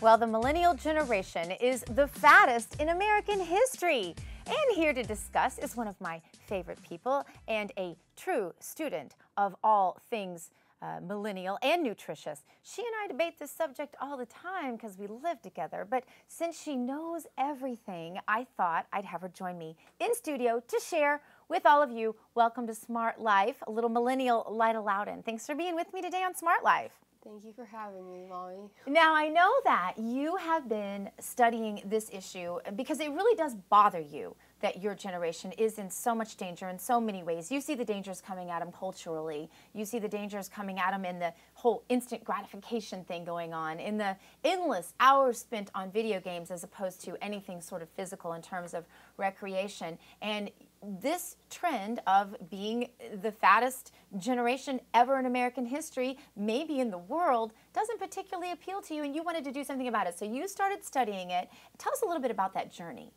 Well, the millennial generation is the fattest in American history. And here to discuss is one of my favorite people and a true student of all things millennial and nutritious. She and I debate this subject all the time because we live together, but since she knows everything, I thought I'd have her join me in studio to share with all of you. Welcome to Smart Life, a little millennial Lyda Loudon. Thanks for being with me today on Smart Life. Thank you for having me, Molly. Now, I know that you have been studying this issue because it really does bother you that your generation is in so much danger in so many ways. You see the dangers coming at them culturally. You see the dangers coming at them in the whole instant gratification thing going on, in the endless hours spent on video games as opposed to anything sort of physical in terms of recreation. And this trend of being the fattest generation ever in American history, maybe in the world, doesn't particularly appeal to you, and you wanted to do something about it. So you started studying it. Tell us a little bit about that journey.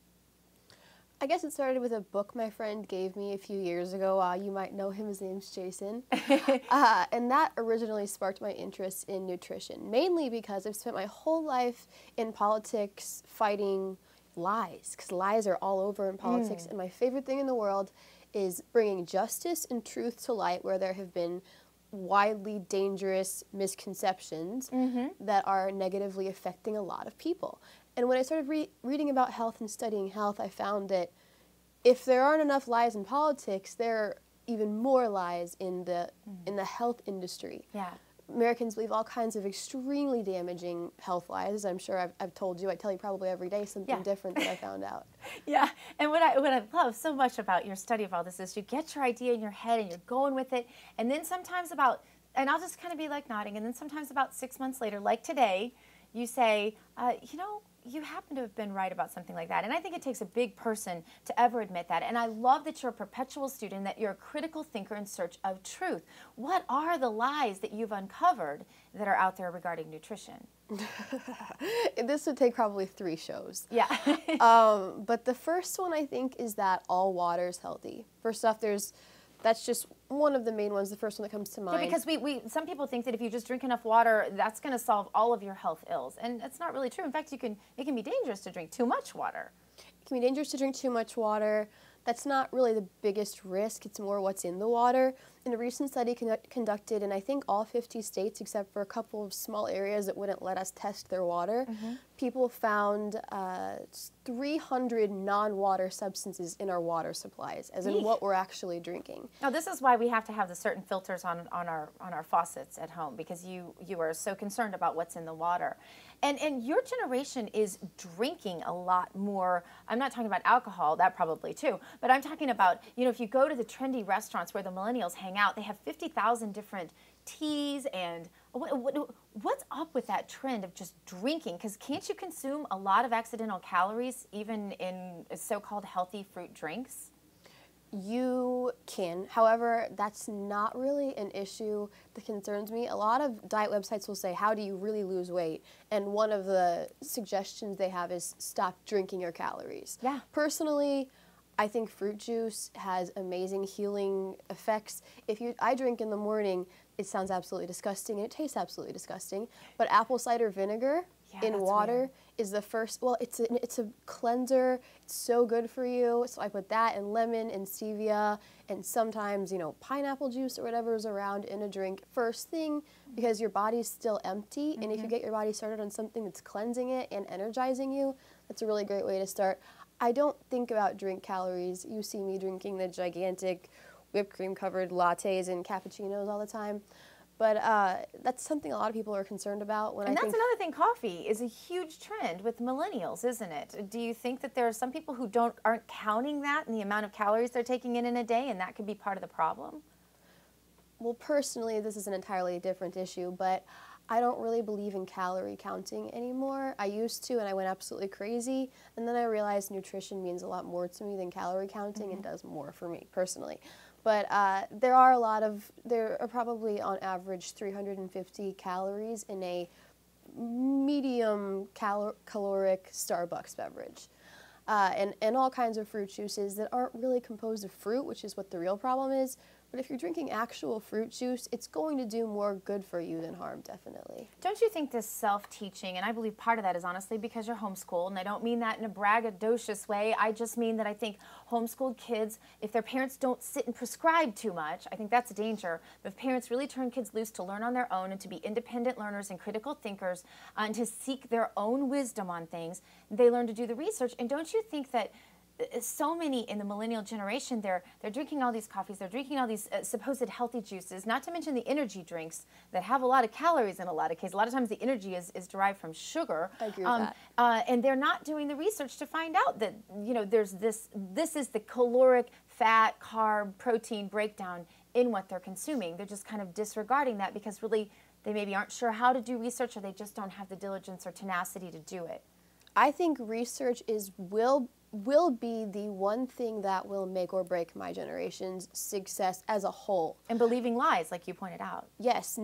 I guess it started with a book my friend gave me a few years ago. You might know him, his name's Jason. And that originally sparked my interest in nutrition, mainly because I've spent my whole life in politics fighting lies, because lies are all over in politics, and my favorite thing in the world is bringing justice and truth to light where there have been widely dangerous misconceptions that are negatively affecting a lot of people. And when I started reading about health and studying health, I found that if there aren't enough lies in politics, there are even more lies in the health industry. Yeah. Americans believe all kinds of extremely damaging health lies. As I'm sure I've told you. I tell you probably every day something different that I found out. Yeah, and what I love so much about your study of all this is you get your idea in your head and you're going with it, and then sometimes and I'll just kind of be like nodding, and then sometimes about 6 months later, like today, you say, you know, you happen to have been right about something like that. And I think it takes a big person to ever admit that. And I love that you're a perpetual student, that you're a critical thinker in search of truth. What are the lies that you've uncovered that are out there regarding nutrition? This would take probably 3 shows. Yeah. But the first one, I think, is that all water is healthy. First off, that's just one of the main ones, the first one that comes to mind. Yeah, because some people think that if you just drink enough water, that's going to solve all of your health ills. And that's not really true. In fact, it can be dangerous to drink too much water. It can be dangerous to drink too much water. That's not really the biggest risk. It's more what's in the water. In a recent study conducted in, I think, all 50 states, except for a couple of small areas that wouldn't let us test their water, people found 300 non-water substances in our water supplies, as in what we're actually drinking. Now, this is why we have to have the certain filters on our faucets at home, because you are so concerned about what's in the water. And your generation is drinking a lot more. I'm not talking about alcohol, that probably too, but I'm talking about, you know, if you go to the trendy restaurants where the millennials hang out, they have 50,000 different teas. And what's up with that trend of just drinking? Because can't you consume a lot of accidental calories even in so-called healthy fruit drinks? You can. However, that's not really an issue that concerns me. A lot of diet websites will say, how do you really lose weight? And one of the suggestions they have is stop drinking your calories. Yeah. Personally, I think fruit juice has amazing healing effects. I drink in the morning, it sounds absolutely disgusting and it tastes absolutely disgusting, but apple cider vinegar in water is the first. Well, it's a cleanser. It's so good for you. So I put that and lemon and stevia and sometimes, you know, pineapple juice or whatever is around in a drink first thing, because your body's still empty, and if you get your body started on something that's cleansing it and energizing you, that's a really great way to start. I don't think about drink calories. You see me drinking the gigantic whipped cream covered lattes and cappuccinos all the time. But that's something a lot of people are concerned about. And that's another thing, coffee is a huge trend with millennials, isn't it? Do you think that there are some people who aren't counting that in the amount of calories they're taking in a day, and that could be part of the problem? Well, personally, this is an entirely different issue, but I don't really believe in calorie counting anymore. I used to, and I went absolutely crazy, and then I realized nutrition means a lot more to me than calorie counting and does more for me personally. But there are probably on average 350 calories in a medium caloric Starbucks beverage. And all kinds of fruit juices that aren't really composed of fruit, which is what the real problem is. But if you're drinking actual fruit juice, it's going to do more good for you than harm, definitely. Don't you think this self-teaching, and I believe part of that is honestly because you're homeschooled, and I don't mean that in a braggadocious way, I just mean that I think homeschooled kids, if their parents don't sit and prescribe too much, I think that's a danger. But if parents really turn kids loose to learn on their own and to be independent learners and critical thinkers and to seek their own wisdom on things, they learn to do the research. And don't you think that so many in the millennial generation, they're drinking all these coffees, they're drinking all these supposed healthy juices, not to mention the energy drinks that have a lot of calories in a lot of cases. A lot of times the energy is derived from sugar. I agree with that. And they're not doing the research to find out that, you know, there's this is the caloric, fat, carb, protein breakdown in what they're consuming. They're just kind of disregarding that because really they maybe aren't sure how to do research, or they just don't have the diligence or tenacity to do it. I think research will be the one thing that will make or break my generation's success as a whole. And believing lies, like you pointed out. Yes,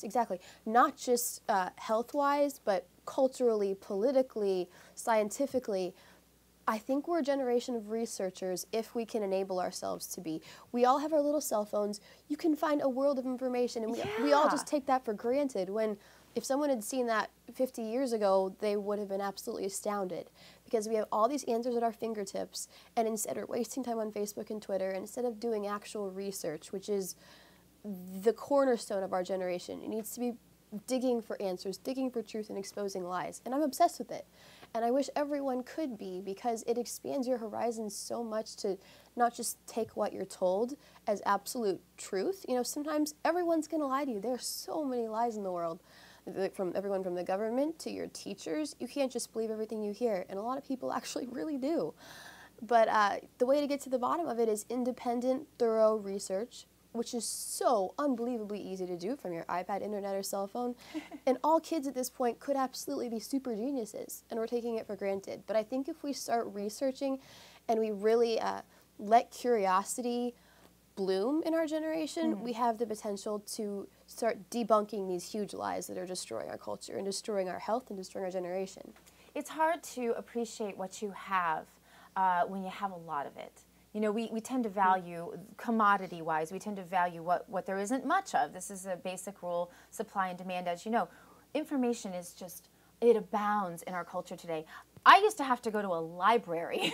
exactly. Not just health-wise, but culturally, politically, scientifically. I think we're a generation of researchers if we can enable ourselves to be. We all have our little cell phones. You can find a world of information, and we all just take that for granted when if someone had seen that 50 years ago, they would have been absolutely astounded because we have all these answers at our fingertips, and instead we're wasting time on Facebook and Twitter instead of doing actual research, which is the cornerstone of our generation. It needs to be digging for answers, digging for truth, and exposing lies. And I'm obsessed with it. And I wish everyone could be, because it expands your horizons so much to not just take what you're told as absolute truth. You know, sometimes everyone's going to lie to you. There are so many lies in the world. From everyone from the government to your teachers, you can't just believe everything you hear, and a lot of people actually really do. But the way to get to the bottom of it is independent, thorough research, which is so unbelievably easy to do from your iPad, internet, or cell phone. And all kids at this point could absolutely be super geniuses, and we're taking it for granted. But I think if we start researching and we really let curiosity bloom in our generation, we have the potential to start debunking these huge lies that are destroying our culture and destroying our health and destroying our generation. It's hard to appreciate what you have when you have a lot of it. You know, we tend to value, commodity-wise, we tend to value what there isn't much of. This is a basic rule, supply and demand, as you know. Information is just, it abounds in our culture today. I used to have to go to a library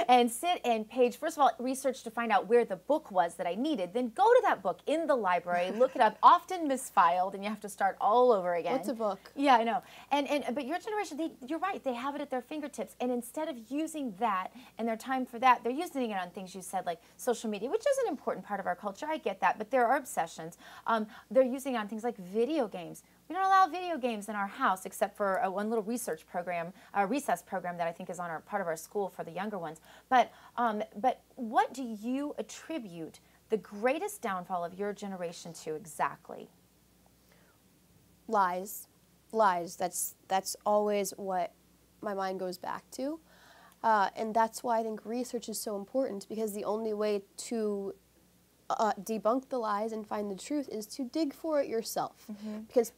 and sit and page, first of all, research to find out where the book was that I needed, then go to that book in the library, look it up, often misfiled, and you have to start all over again. What's a book? Yeah, I know. But your generation, you're right, they have it at their fingertips, and instead of using that and their time for that, they're using it on things you said, like social media, which is an important part of our culture, I get that, but there are obsessions. They're using it on things like video games. We don't allow video games in our house except for one little research program, recess program that I think is on part of our school for the younger ones. But what do you attribute the greatest downfall of your generation to exactly? Lies. Lies. That's always what my mind goes back to. And that's why I think research is so important, because the only way to debunk the lies and find the truth is to dig for it yourself.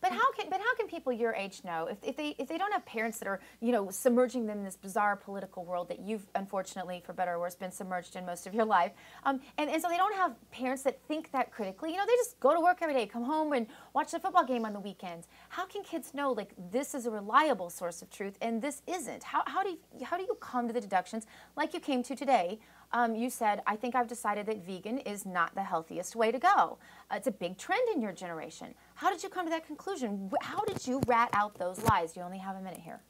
But how can people your age know if they don't have parents that are, you know, submerging them in this bizarre political world that you've unfortunately, for better or worse, been submerged in most of your life, and so they don't have parents that think that critically. You know, they just go to work every day, come home and watch the football game on the weekends. How can kids know, like, this is a reliable source of truth and this isn't? How do you come to the deductions like you came to today? You said, I think I've decided that vegan is not the healthiest way to go. It's a big trend in your generation. How did you come to that conclusion? How did you rat out those lies? You only have a minute here.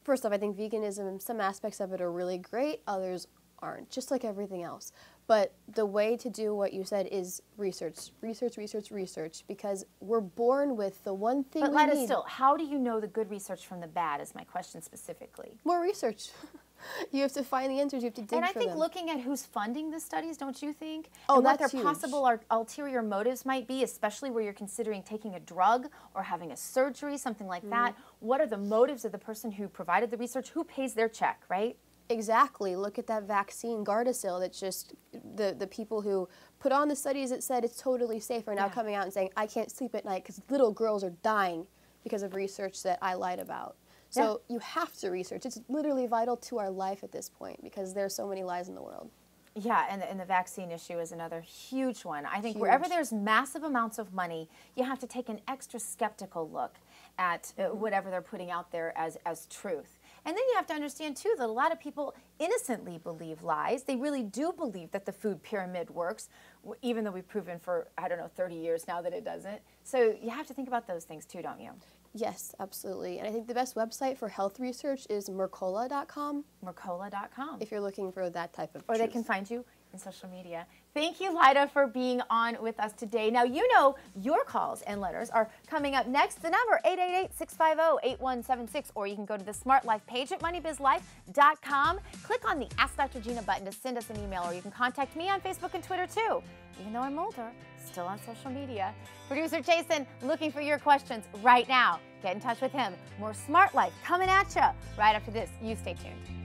First off, I think veganism, some aspects of it are really great, others aren't, just like everything else. But the way to do what you said is research, research, research, research, because we're born with the one thing we need. But Lyda, still, how do you know the good research from the bad is my question specifically. More research. You have to find the answers, you have to dig for them. And I think looking at who's funding the studies, don't you think? Oh, and that's what their huge. possible ulterior motives might be, especially where you're considering taking a drug or having a surgery, something like that. What are the motives of the person who provided the research? Who pays their check, right? Exactly. Look at that vaccine, Gardasil, that's just the people who put on the studies that said it's totally safe are now coming out and saying, I can't sleep at night because little girls are dying because of research that I lied about. So you have to research. It's literally vital to our life at this point because there are so many lies in the world. Yeah, and the vaccine issue is another huge one. I think Huge. wherever there's massive amounts of money, you have to take an extra skeptical look at whatever they're putting out there as truth. And then you have to understand, too, that a lot of people innocently believe lies. They really do believe that the food pyramid works, even though we've proven for, I don't know, 30 years now that it doesn't. So you have to think about those things, too, don't you? Yes, absolutely. And I think the best website for health research is Mercola.com. Mercola.com. If you're looking for that type of Or they truth. can find you in social media. Thank you, Lyda, for being on with us today. Now, you know your calls and letters are coming up next. The number, 888-650-8176, or you can go to the Smart Life page at moneybizlife.com. Click on the Ask Dr. Gina button to send us an email, or you can contact me on Facebook and Twitter, too. Even though I'm older, still on social media. Producer Jason, looking for your questions right now. Get in touch with him. More Smart Life coming at you right after this. You stay tuned.